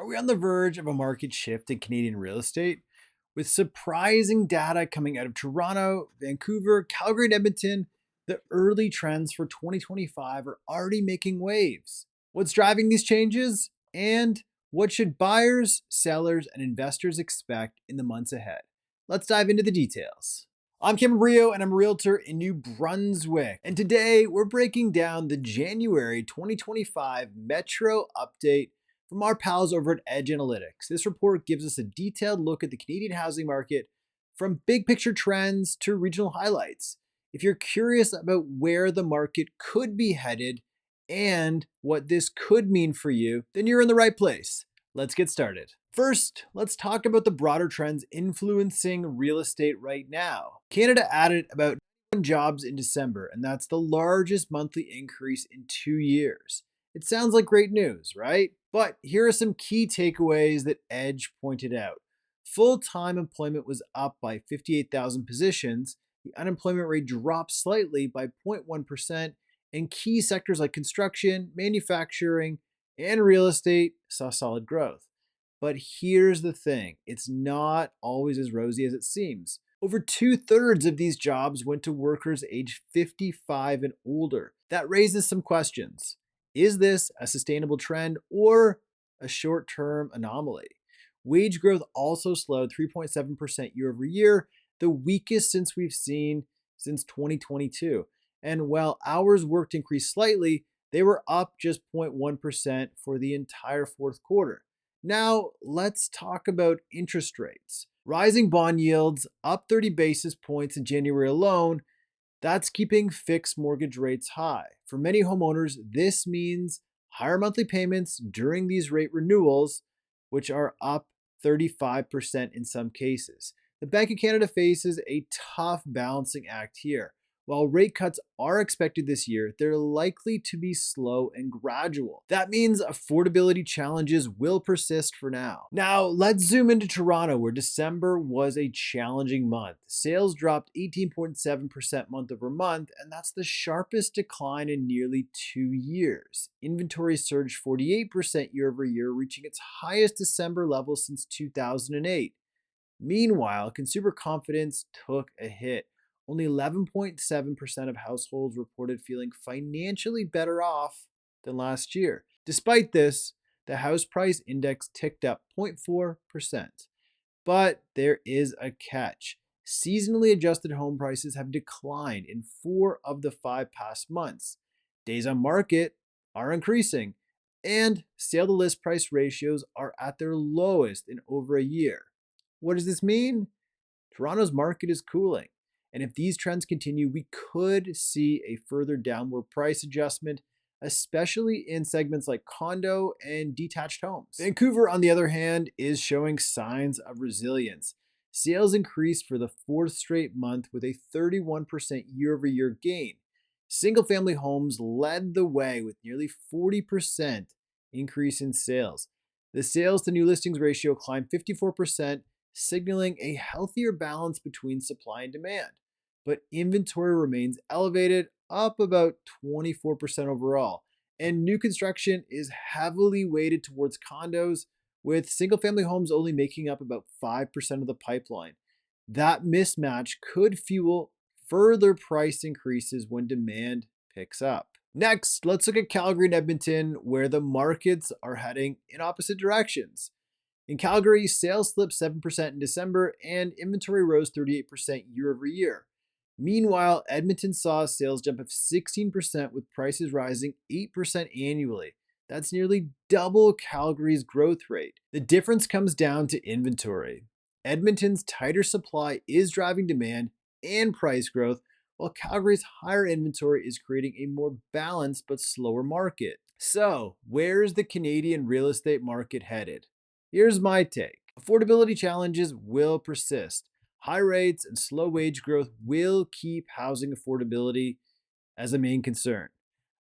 Are we on the verge of a market shift in Canadian real estate? With surprising data coming out of Toronto, Vancouver, Calgary, and Edmonton, the early trends for 2025 are already making waves. What's driving these changes? And what should buyers, sellers, and investors expect in the months ahead? Let's dive into the details. I'm Cameron Brioux, and I'm a realtor in New Brunswick. And today we're breaking down the January 2025 Metro update from our pals over at Edge Analytics. This report gives us a detailed look at the Canadian housing market from big picture trends to regional highlights. If you're curious about where the market could be headed and what this could mean for you, then you're in the right place. Let's get started. First, let's talk about the broader trends influencing real estate right now. Canada added about 91 jobs in December, and that's the largest monthly increase in 2 years. It sounds like great news, right? But here are some key takeaways that Edge pointed out. Full-time employment was up by 58,000 positions. The unemployment rate dropped slightly by 0.1%, and key sectors like construction, manufacturing, and real estate saw solid growth. But here's the thing, it's not always as rosy as it seems. Over 2/3 of these jobs went to workers aged 55 and older. That raises some questions. Is this a sustainable trend or a short-term anomaly? Wage growth also slowed 3.7% year over year, the weakest since we've seen since 2022. And while hours worked increased slightly, they were up just 0.1% for the entire fourth quarter. Now, let's talk about interest rates. Rising bond yields up 30 basis points in January alone. That's keeping fixed mortgage rates high. For many homeowners, this means higher monthly payments during these rate renewals, which are up 35% in some cases. The Bank of Canada faces a tough balancing act here. While rate cuts are expected this year, they're likely to be slow and gradual. That means affordability challenges will persist for now. Now, let's zoom into Toronto, where December was a challenging month. Sales dropped 18.7% month over month, and that's the sharpest decline in nearly 2 years. Inventory surged 48% year over year, reaching its highest December level since 2008. Meanwhile, consumer confidence took a hit. Only 11.7% of households reported feeling financially better off than last year. Despite this, the house price index ticked up 0.4%. But there is a catch. Seasonally adjusted home prices have declined in 4 of the 5 past months. Days on market are increasing, and sale to list price ratios are at their lowest in over a year. What does this mean? Toronto's market is cooling. And if these trends continue, we could see a further downward price adjustment, especially in segments like condo and detached homes. Vancouver, on the other hand, is showing signs of resilience. Sales increased for the fourth straight month with a 31% year over year gain. Single family homes led the way with nearly 40% increase in sales. The sales to new listings ratio climbed 54%, signaling a healthier balance between supply and demand. But inventory remains elevated, up about 24% overall. And new construction is heavily weighted towards condos, with single family homes only making up about 5% of the pipeline. That mismatch could fuel further price increases when demand picks up. Next, let's look at Calgary and Edmonton, where the markets are heading in opposite directions. In Calgary, sales slipped 7% in December and inventory rose 38% year over year. Meanwhile, Edmonton saw a sales jump of 16% with prices rising 8% annually. That's nearly double Calgary's growth rate. The difference comes down to inventory. Edmonton's tighter supply is driving demand and price growth, while Calgary's higher inventory is creating a more balanced but slower market. So, where's the Canadian real estate market headed? Here's my take. Affordability challenges will persist. High rates and slow wage growth will keep housing affordability as a main concern,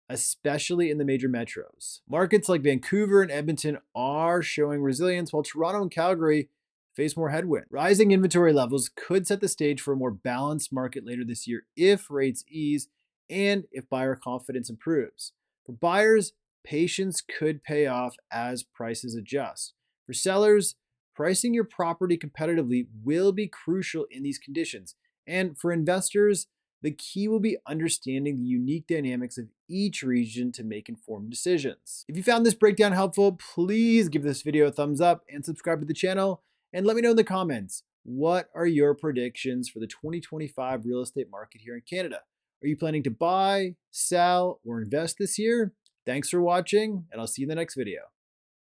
especially in the major metros. Markets like Vancouver and Edmonton are showing resilience, while Toronto and Calgary face more headwind. Rising inventory levels could set the stage for a more balanced market later this year if rates ease and if buyer confidence improves. For buyers, patience could pay off as prices adjust. For sellers, pricing your property competitively will be crucial in these conditions. And for investors, the key will be understanding the unique dynamics of each region to make informed decisions. If you found this breakdown helpful, please give this video a thumbs up and subscribe to the channel. And let me know in the comments, what are your predictions for the 2025 real estate market here in Canada? Are you planning to buy, sell, or invest this year? Thanks for watching, and I'll see you in the next video.